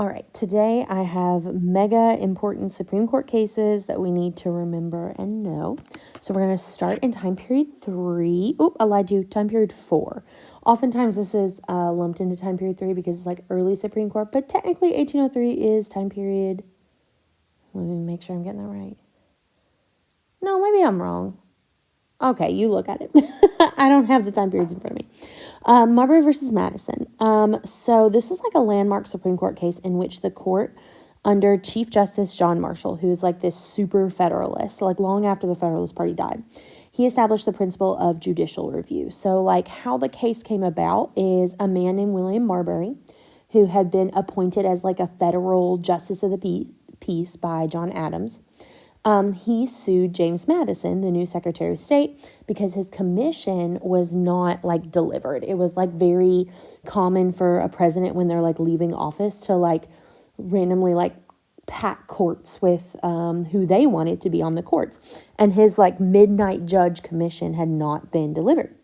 All right, today I have mega important Supreme Court cases that we need to remember and know. So we're going to start in time period 3. Oop, I lied to you, time period 4. Oftentimes this is lumped into time period 3 because it's like early Supreme Court, but technically 1803 is time period. Let me make sure I'm getting that right. No, maybe I'm wrong. Okay, you look at it. I don't have the time periods in front of me. Marbury versus Madison. So this was like a landmark Supreme Court case in which the court, under Chief Justice John Marshall, who's like this super federalist, like long after the Federalist Party died, he established the principle of judicial review. So like how the case came about is a man named William Marbury, who had been appointed as like a federal justice of the peace by John Adams. He sued James Madison, the new Secretary of State, because his commission was not like delivered. It was like very common for a president when they're like leaving office to like randomly like pack courts with who they wanted to be on the courts. And his like midnight judge commission had not been delivered.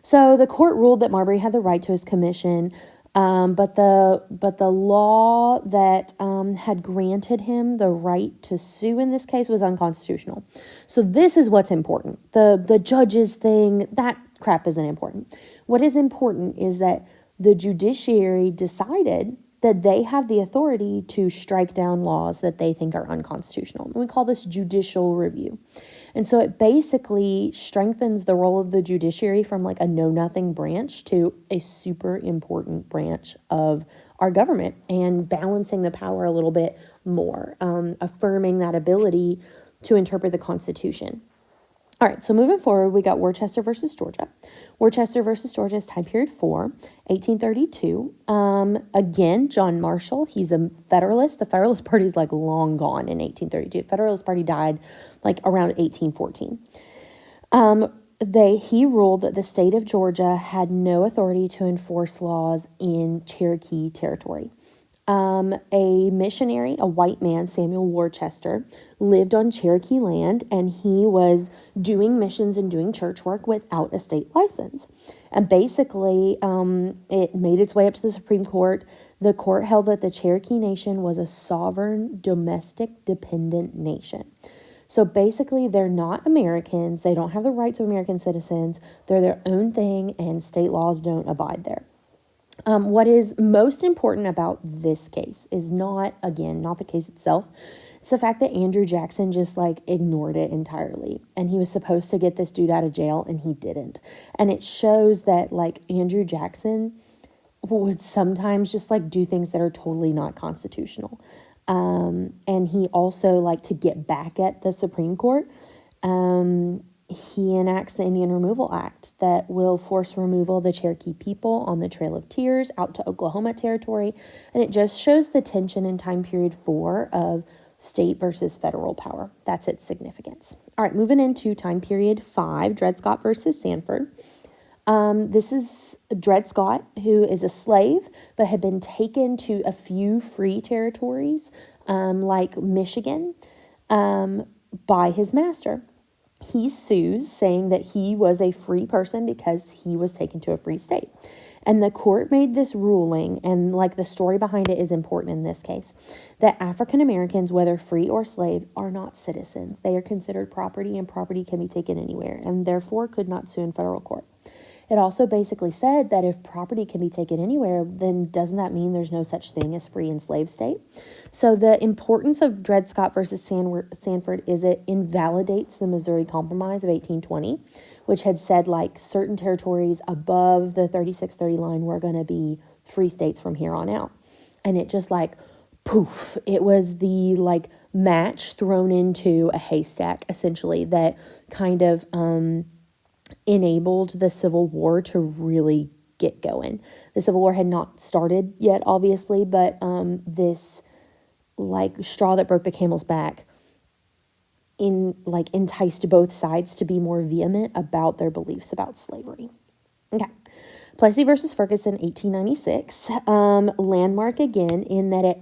So the court ruled that Marbury had the right to his commission, but the law that had granted him the right to sue in this case was unconstitutional. So this is what's important. The judges thing, that crap isn't important. What is important is that the judiciary decided that they have the authority to strike down laws that they think are unconstitutional. And we call this judicial review. And so it basically strengthens the role of the judiciary from like a know-nothing branch to a super important branch of our government and balancing the power a little bit more, affirming that ability to interpret the Constitution. All right, so moving forward, we got Worcester versus Georgia. Worcester versus Georgia is time period 4, 1832. Again, John Marshall, he's a Federalist. The Federalist Party is like long gone in 1832. The Federalist Party died like around 1814. He ruled that the state of Georgia had no authority to enforce laws in Cherokee territory. A missionary, a white man, Samuel Worcester, lived on Cherokee land, and he was doing missions and doing church work without a state license. And basically, it made its way up to the Supreme Court. The court held that the Cherokee Nation was a sovereign, domestic, dependent nation. So basically, they're not Americans. They don't have the rights of American citizens. They're their own thing, and state laws don't abide there. What is most important about this case is not the case itself. It's the fact that Andrew Jackson just like ignored it entirely. And he was supposed to get this dude out of jail and he didn't. And it shows that like Andrew Jackson would sometimes just like do things that are totally not constitutional. And he also like to get back at the Supreme Court. He enacts the Indian Removal Act that will force removal of the Cherokee people on the Trail of Tears out to Oklahoma territory. And it just shows the tension in time period 4 of state versus federal power. That's its significance. All right, moving into time period 5, Dred Scott versus Sanford. This is Dred Scott, who is a slave, but had been taken to a few free territories, like Michigan, by his master. He sues, saying that he was a free person because he was taken to a free state. And the court made this ruling, and like the story behind it is important in this case, that African Americans, whether free or slave, are not citizens. They are considered property, and property can be taken anywhere, and therefore could not sue in federal court. It also basically said that if property can be taken anywhere, then doesn't that mean there's no such thing as free and slave state? So the importance of Dred Scott versus Sanford is it invalidates the Missouri Compromise of 1820, which had said like certain territories above the 3630 line were going to be free states from here on out. And it just like, poof, it was the like match thrown into a haystack, essentially, that kind of enabled the Civil War to really get going. The Civil War had not started yet, obviously, but this like straw that broke the camel's back enticed both sides to be more vehement about their beliefs about slavery. Okay. Plessy versus Ferguson, 1896. Landmark again in that it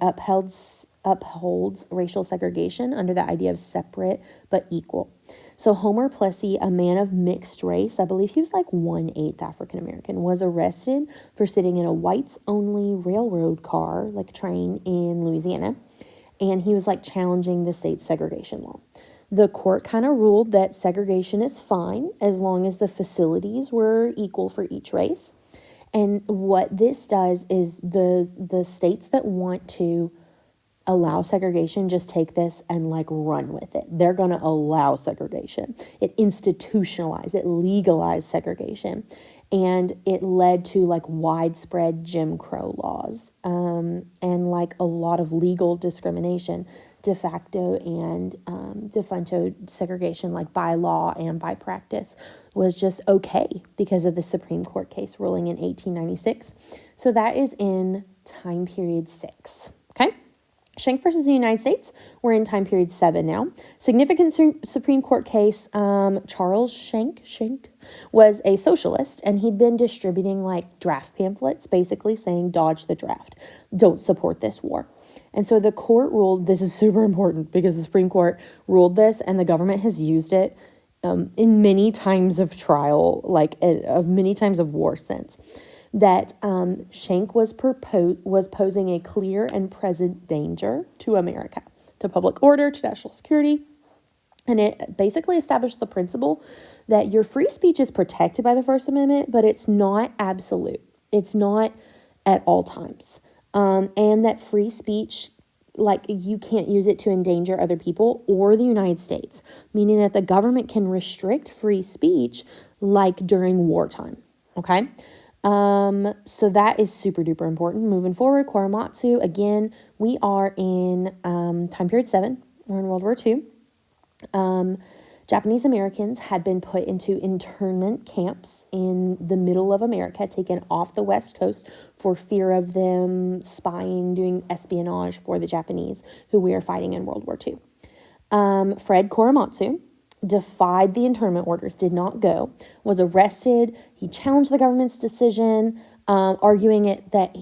upholds racial segregation under the idea of separate but equal. So Homer Plessy, a man of mixed race, I believe he was like 1/8 African American, was arrested for sitting in a whites-only railroad car, like train in Louisiana. And he was like challenging the state's segregation law. The court kind of ruled that segregation is fine as long as the facilities were equal for each race. And what this does is the states that want to allow segregation just take this and like run with it. They're going to allow segregation. It institutionalized, it legalized segregation. And it led to like widespread Jim Crow laws and like a lot of legal discrimination, de facto and de facto segregation, like by law and by practice, was just okay because of the Supreme Court case ruling in 1896. So that is in time period 6. Okay. Schenck versus the United States, we're in time period 7 now. Significant Supreme Court case, Charles Schenck was a socialist, and he'd been distributing like draft pamphlets, basically saying, dodge the draft, don't support this war. And so the court ruled, this is super important because the Supreme Court ruled this, and the government has used it in many times of trial, like of many times of war since, that Schenck was posing a clear and present danger to America, to public order, to national security. And it basically established the principle that your free speech is protected by the First Amendment, but it's not absolute. It's not at all times. And that free speech, like you can't use it to endanger other people or the United States, meaning that the government can restrict free speech like during wartime. Okay. So that is super duper important. Moving forward, Korematsu, again, we are in time period 7. We're in World War II. Japanese Americans had been put into internment camps in the middle of America, taken off the West Coast for fear of them spying, doing espionage for the Japanese who we are fighting in World War II. Fred Korematsu defied the internment orders, did not go, was arrested. He challenged the government's decision, arguing that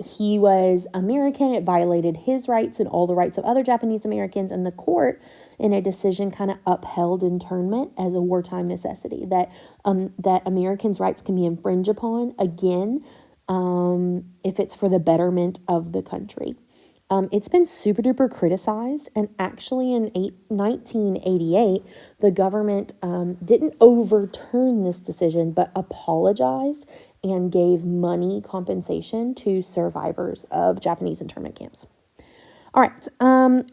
he was American. It violated his rights and all the rights of other Japanese Americans. And the court, in a decision, kind of upheld internment as a wartime necessity, that Americans' rights can be infringed upon, again, if it's for the betterment of the country. It's been super duper criticized, and actually in 1988, the government didn't overturn this decision, but apologized and gave money compensation to survivors of Japanese internment camps. All right,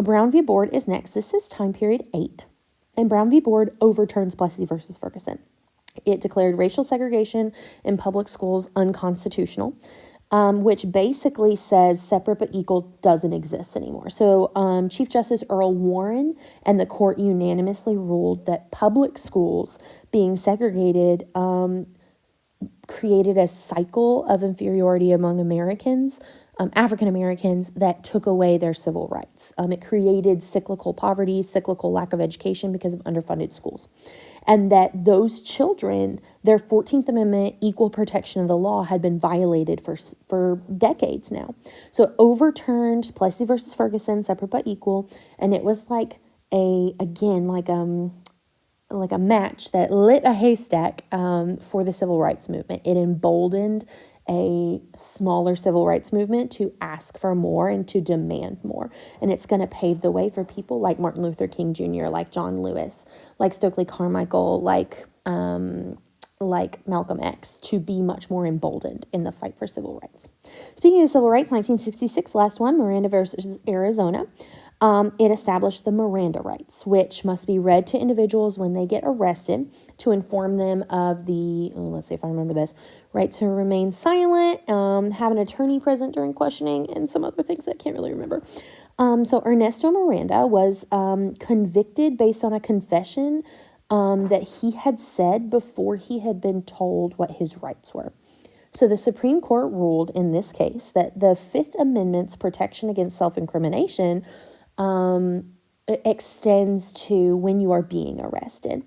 Brown v. Board is next. This is time period 8, and Brown v. Board overturns Plessy versus Ferguson. It declared racial segregation in public schools unconstitutional, which basically says separate but equal doesn't exist anymore. So Chief Justice Earl Warren and the court unanimously ruled that public schools being segregated created a cycle of inferiority among Americans, African Americans, that took away their civil rights. It created cyclical poverty, cyclical lack of education because of underfunded schools. And that those children, their 14th Amendment equal protection of the law had been violated for decades now. So it overturned Plessy versus Ferguson, separate but equal, and it was like a match that lit a haystack for the civil rights movement. It emboldened a smaller civil rights movement to ask for more and to demand more. And it's going to pave the way for people like Martin Luther King Jr., like John Lewis, like Stokely Carmichael, like Malcolm X, to be much more emboldened in the fight for civil rights. Speaking of civil rights, 1966, last one, Miranda versus Arizona. It established the Miranda rights, which must be read to individuals when they get arrested to inform them of the, let's see if I remember this, right to remain silent, have an attorney present during questioning, and some other things that I can't really remember. So Ernesto Miranda was convicted based on a confession that he had said before he had been told what his rights were. So the Supreme Court ruled in this case that the Fifth Amendment's protection against self-incrimination extends to when you are being arrested.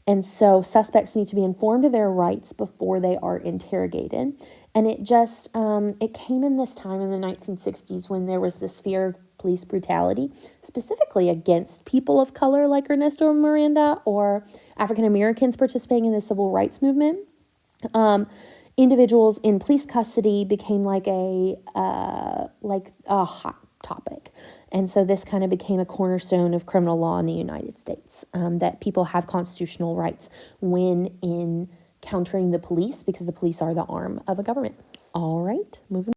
And so suspects need to be informed of their rights before they are interrogated. And it came in this time in the 1960s when there was this fear of police brutality, specifically against people of color like Ernesto Miranda or African Americans participating in the civil rights movement. Individuals in police custody became like a hot topic. And so this kind of became a cornerstone of criminal law in the United States, that people have constitutional rights when encountering the police, because the police are the arm of a government. All right, moving